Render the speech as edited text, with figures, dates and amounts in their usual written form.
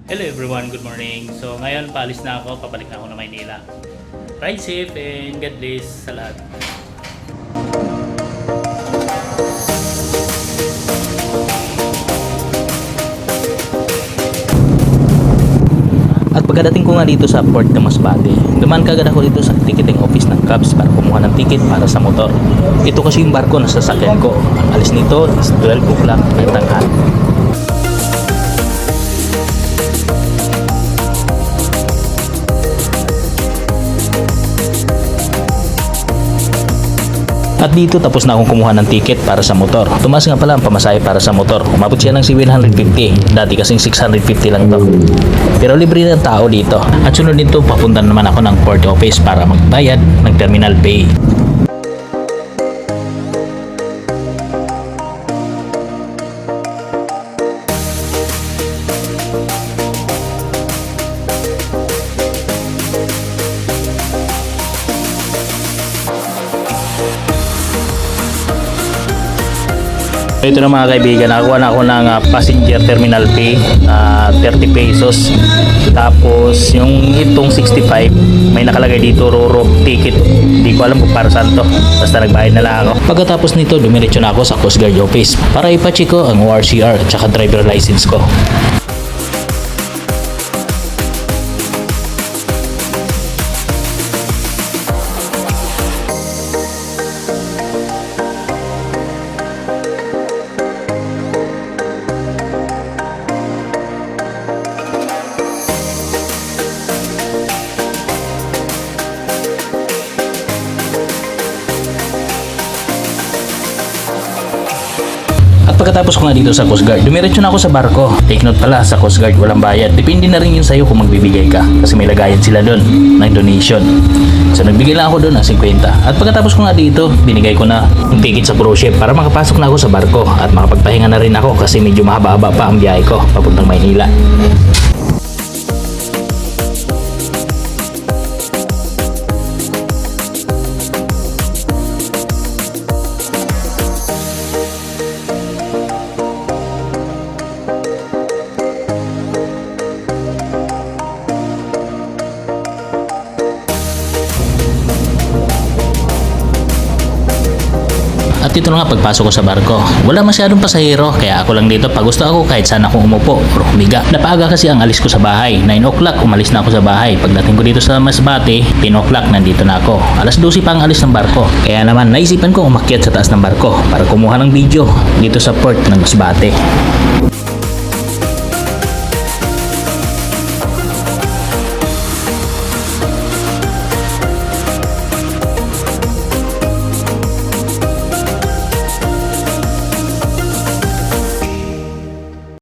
Hello everyone, good morning. So ngayon paalis na ako, papalik na ako na Maynila. Ride safe and God bless sa lahat. At pagkadating ko nga dito sa port ng Masbate, dumaan kagad ako dito sa ticketing office ng Cubs para kumuha ng ticket para sa motor. Ito kasi yung barko na sasakyan ko. Ang alis nito is 12 o'clock ng tanghali. At dito tapos na akong kumuha ng ticket para sa motor. Tumas nga pala ang pamasahe para sa motor. Umabot siya ng 750. Dati kasing 650 lang to. Pero libre ng tao dito. At sunod nito papunta naman ako ng port office para magbayad ng terminal pay. Ito na mga kaibigan, nakakuha na ako ng passenger terminal fee, 30 pesos. Tapos yung itong 65, may nakalagay dito Roro ticket. Hindi ko alam kung para saan to. Basta nagbayad na lang ako. Pagkatapos nito, dumiretso na ako sa Coast Guard office para ipacheck ko ang ORCR at saka driver license ko. At pagkatapos ko nga dito sa Coast Guard, dumiretso na ako sa barko. Take note pala, sa Coast Guard walang bayad. Depende na rin yun sa'yo kung magbibigay ka. Kasi may lagayan sila doon ng donation. So nagbigay lang ako doon ng 50. At pagkatapos ko nga dito, binigay ko na yung ticket sa cruise ship para makapasok na ako sa barko. At makapagpahinga na rin ako kasi medyo mahaba-haba pa ang biyahe ko papuntang Maynila. At ito na nga pagpasok ko sa barko. Wala masyadong pasahero kaya ako lang dito pag gusto ako kahit saan akong umupo o humiga. Napaaga kasi ang alis ko sa bahay. 9 o'clock umalis na ako sa bahay. Pagdating ko dito sa Masbate, 10 o'clock nandito na ako. Alas 12 pa ang alis ng barko. Kaya naman naisipan ko umakyat sa taas ng barko para kumuha ng video dito sa port ng Masbate.